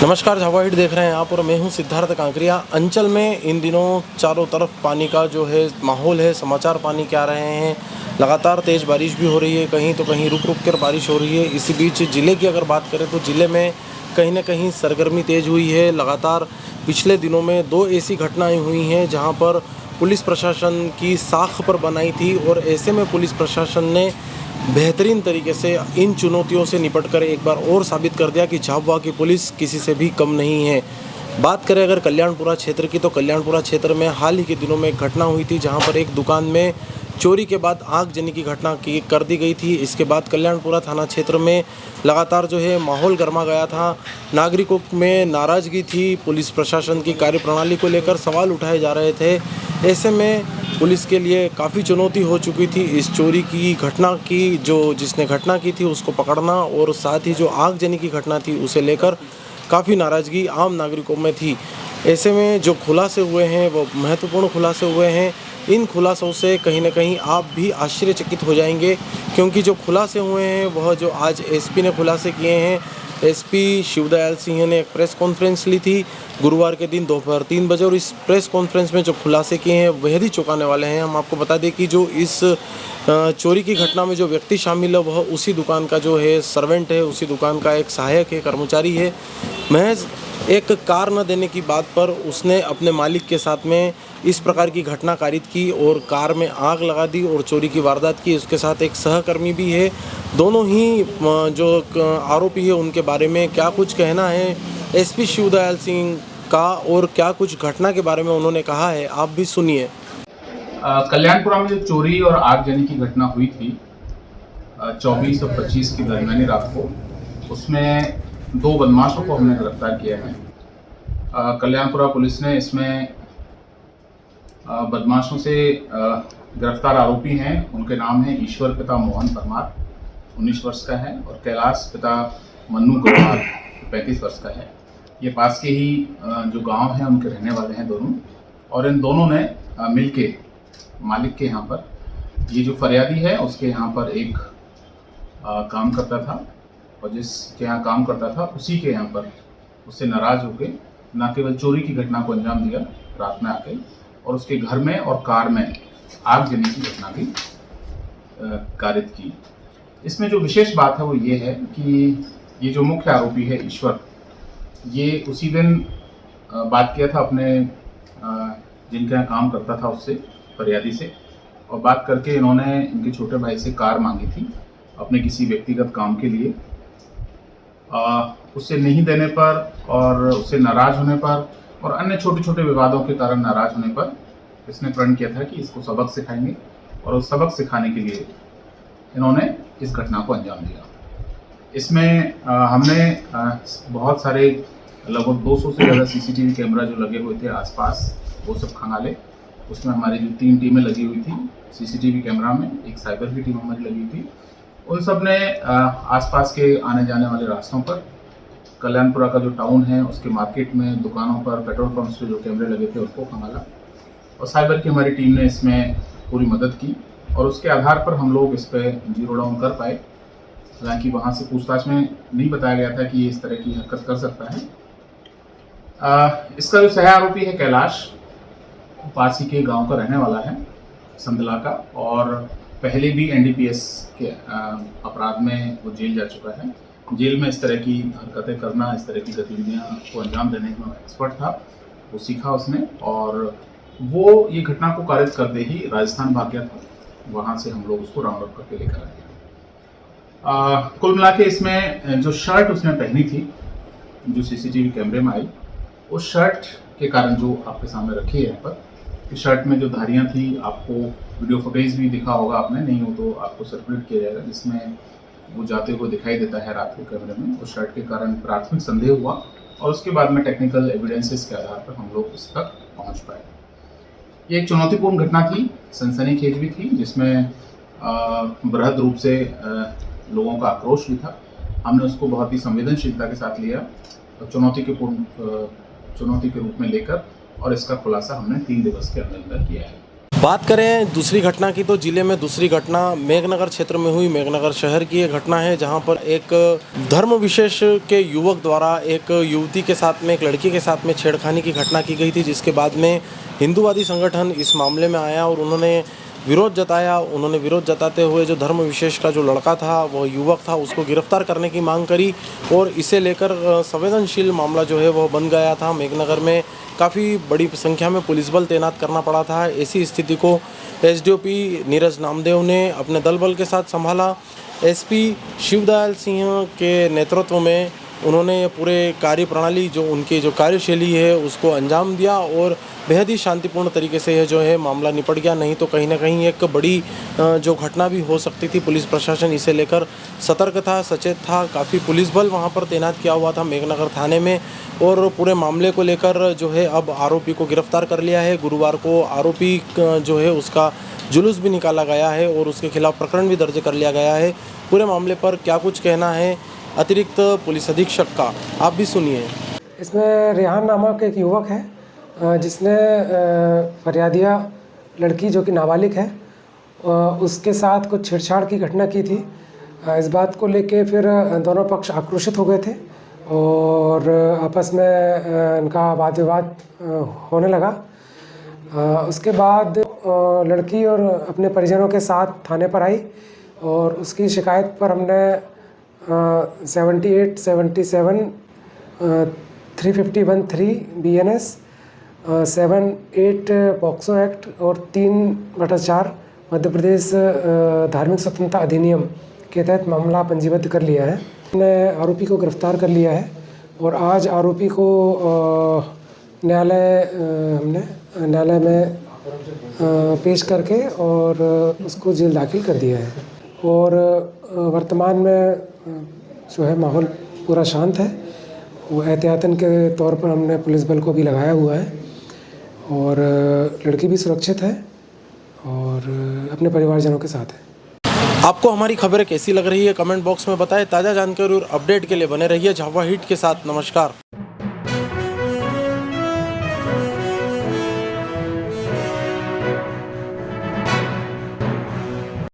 नमस्कार, झावा हिट देख रहे हैं आप और मैं हूं सिद्धार्थ कांकरिया। अंचल में इन दिनों चारों तरफ पानी का जो है माहौल है। समाचार पानी के आ रहे हैं। लगातार तेज़ बारिश भी हो रही है, कहीं तो कहीं रुक रुक कर बारिश हो रही है। इसी बीच ज़िले की अगर बात करें तो ज़िले में कहीं ना कहीं सरगर्मी तेज़ हुई है। लगातार पिछले दिनों में 2 ऐसी घटनाएँ हुई हैं जहाँ पर पुलिस प्रशासन की साख पर बनाई थी, और ऐसे में पुलिस प्रशासन ने बेहतरीन तरीके से इन चुनौतियों से निपटकर एक बार और साबित कर दिया कि झाबुआ की पुलिस किसी से भी कम नहीं है। बात करें अगर कल्याणपुरा क्षेत्र की, तो कल्याणपुरा क्षेत्र में हाल ही के दिनों में एक घटना हुई थी जहां पर एक दुकान में चोरी के बाद आगजनी की घटना कर दी गई थी। इसके बाद कल्याणपुरा थाना क्षेत्र में लगातार जो है माहौल गर्मा गया था। नागरिकों में नाराज़गी थी, पुलिस प्रशासन की कार्यप्रणाली को लेकर सवाल उठाए जा रहे थे। ऐसे में पुलिस के लिए काफ़ी चुनौती हो चुकी थी इस चोरी की घटना की, जिसने घटना की थी उसको पकड़ना, और साथ ही जो आगजनी की घटना थी उसे लेकर काफ़ी नाराज़गी आम नागरिकों में थी। ऐसे में जो खुलासे हुए हैं वो महत्वपूर्ण खुलासे हुए हैं। इन खुलासों से कहीं ना कहीं आप भी आश्चर्यचकित हो जाएंगे, क्योंकि जो खुलासे हुए हैं वह जो आज एसपी ने खुलासे किए हैं। एसपी शिवदयाल सिंह ने एक प्रेस कॉन्फ्रेंस ली थी गुरुवार के दिन दोपहर 3 बजे, और इस प्रेस कॉन्फ्रेंस में जो खुलासे किए हैं बेहद ही चौंकाने वाले हैं। हम आपको बता दें कि जो इस चोरी की घटना में जो व्यक्ति शामिल है वह उसी दुकान का जो है सर्वेंट है, उसी दुकान का एक सहायक है, कर्मचारी है। महज एक कार न देने की बात पर उसने अपने मालिक के साथ में इस प्रकार की घटना कारित की और कार में आग लगा दी और चोरी की वारदात की। उसके साथ एक सहकर्मी भी है। दोनों ही जो आरोपी है उनके बारे में क्या कुछ कहना है एसपी शिवदयाल सिंह का, और क्या कुछ घटना के बारे में उन्होंने कहा है, आप भी सुनिए। कल्याणपुरा में जो चोरी और आगजनी की घटना हुई थी 24 और 25 की दरमियानी रात को, उसमें 2 बदमाशों को हमने गिरफ्तार किया है। कल्याणपुरा पुलिस ने इसमें बदमाशों से गिरफ्तार आरोपी हैं, उनके नाम हैं ईश्वर पिता मोहन परमार 19 वर्ष का है, और कैलाश पिता मन्नू गौर 35 वर्ष का है। ये पास के ही जो गांव है उनके रहने वाले हैं दोनों, और इन दोनों ने मिलके मालिक के यहाँ पर, ये जो फरियादी है उसके यहाँ पर एक काम करता था, और जिसके यहाँ काम करता था उसी के यहाँ पर उससे नाराज़ होकर न केवल चोरी की घटना को अंजाम दिया रात में आके, और उसके घर में और कार में आगजनी की घटना भी कारित की। इसमें जो विशेष बात है वो ये है कि ये जो मुख्य आरोपी है ईश्वर, ये उसी दिन बात किया था अपने जिनके यहाँ काम करता था उससे, फरियादी से, और बात करके इन्होंने इनके छोटे भाई से कार मांगी थी अपने किसी व्यक्तिगत काम के लिए। उससे नहीं देने पर और उससे नाराज़ होने पर और अन्य छोटे छोटे विवादों के कारण नाराज़ होने पर इसने प्रण किया था कि इसको सबक सिखाएंगे, और उस सबक सिखाने के लिए इन्होंने इस घटना को अंजाम दिया। इसमें हमने बहुत सारे लगभग 200 से ज़्यादा सीसीटीवी कैमरा जो लगे हुए थे आसपास, वो सब खंगाले। उसमें हमारी जो 3 टीमें लगी हुई थी सीसीटीवी कैमरा में, एक साइबर की टीम हमारी लगी थी, उन सब ने आसपास के आने जाने वाले रास्तों पर, कल्याणपुरा का जो टाउन है उसके मार्केट में, दुकानों पर, पेट्रोल पंप्स पे जो कैमरे लगे थे उसको खंगाला, और साइबर की हमारी टीम ने इसमें पूरी मदद की, और उसके आधार पर हम लोग इस पर जीरो डाउन कर पाए। हालांकि वहाँ से पूछताछ में नहीं बताया गया था कि ये इस तरह की हरकत कर सकता है। इसका जो सह आरोपी है कैलाश, पास ही के गांव का रहने वाला है, संदला का, और पहले भी एनडीपीएस के अपराध में वो जेल जा चुका है। जेल में इस तरह की हरकतें करना, इस तरह की गतिविधियां को अंजाम देने में एक्सपर्ट था, वो सीखा उसने, और वो ये घटना को कारित करते ही राजस्थान भाग गया था। वहाँ से हम लोग उसको राउंड अप करके लेकर आए। कुल मिला के इसमें जो शर्ट उसने पहनी थी जो सीसीटीवी कैमरे में आई, उस शर्ट के कारण जो आपके सामने रखी है यहाँ पर, कि शर्ट में जो धारियाँ थी, आपको वीडियो फुटेज भी दिखा होगा आपने, नहीं हो तो आपको सर्कुलेट किया जाएगा, जिसमें वो जाते हुए दिखाई देता है रात के कैमरे में। उस शर्ट के कारण प्राथमिक संदेह हुआ, और उसके बाद में टेक्निकल एविडेंसेस के आधार पर हम लोग इस तक पहुँच पाए। ये एक चुनौतीपूर्ण घटना थी, सनसनीखेज भी थी, जिसमें बृहद रूप से लोगों का आक्रोश भी था। हमने उसको बहुत ही संवेदनशीलता के साथ लिया और चुनौती के रूप में लेकर, और इसका खुलासा हमने 3 दिवस के अंदर किया है। बात करें दूसरी घटना की तो जिले में दूसरी घटना मेघनगर क्षेत्र में हुई। मेघनगर शहर की ये घटना है जहां पर एक धर्म विशेष के युवक द्वारा एक युवती के साथ में, एक लड़की के साथ में छेड़खानी की घटना की गई थी, जिसके बाद में हिंदूवादी संगठन इस मामले में आया और उन्होंने विरोध जताया। उन्होंने विरोध जताते हुए जो धर्म विशेष का जो लड़का था, वो युवक था, उसको गिरफ्तार करने की मांग करी और इसे लेकर संवेदनशील मामला जो है वो बन गया था। मेघनगर में काफ़ी बड़ी संख्या में पुलिस बल तैनात करना पड़ा था। ऐसी स्थिति को एसडीओपी नीरज नामदेव ने अपने दल बल के साथ संभाला। एसपी शिवदयाल सिंह के नेतृत्व में उन्होंने पूरे कार्यप्रणाली, जो उनकी जो कार्यशैली है, उसको अंजाम दिया और बेहद ही शांतिपूर्ण तरीके से यह जो है मामला निपट गया। नहीं तो कहीं ना कहीं एक बड़ी जो घटना भी हो सकती थी। पुलिस प्रशासन इसे लेकर सतर्क था, सचेत था। काफ़ी पुलिस बल वहां पर तैनात किया हुआ था मेघनगर थाने में और पूरे मामले को लेकर जो है अब आरोपी को गिरफ्तार कर लिया है। गुरुवार को आरोपी जो है उसका जुलूस भी निकाला गया है और उसके खिलाफ प्रकरण भी दर्ज कर लिया गया है। पूरे मामले पर क्या कुछ कहना है अतिरिक्त पुलिस अधीक्षक का, आप भी सुनिए। इसमें रेहान नामक एक युवक है जिसने फरियादिया लड़की जो कि नाबालिग है उसके साथ कुछ छेड़छाड़ की घटना की थी। इस बात को लेके फिर दोनों पक्ष आक्रोशित हो गए थे और आपस में इनका वाद विवाद होने लगा। उसके बाद लड़की और अपने परिजनों के साथ थाने पर आई और उसकी शिकायत पर हमने 78, 77, 351(3) BNS, 7(8) पॉक्सो एक्ट और 3/4 मध्य प्रदेश धार्मिक स्वतंत्रता अधिनियम के तहत मामला पंजीबद्ध कर लिया है। हमने आरोपी को गिरफ्तार कर लिया है और आज आरोपी को न्यायालय में पेश करके और उसको जेल दाखिल कर दिया है। और वर्तमान में जो है माहौल पूरा शांत है। वो एहतियातन के तौर पर हमने पुलिस बल को भी लगाया हुआ है और लड़की भी सुरक्षित है और अपने परिवारजनों के साथ है। आपको हमारी खबरें कैसी लग रही है कमेंट बॉक्स में बताएं। ताज़ा जानकारी और अपडेट के लिए बने रहिए झावा हिट के साथ। नमस्कार।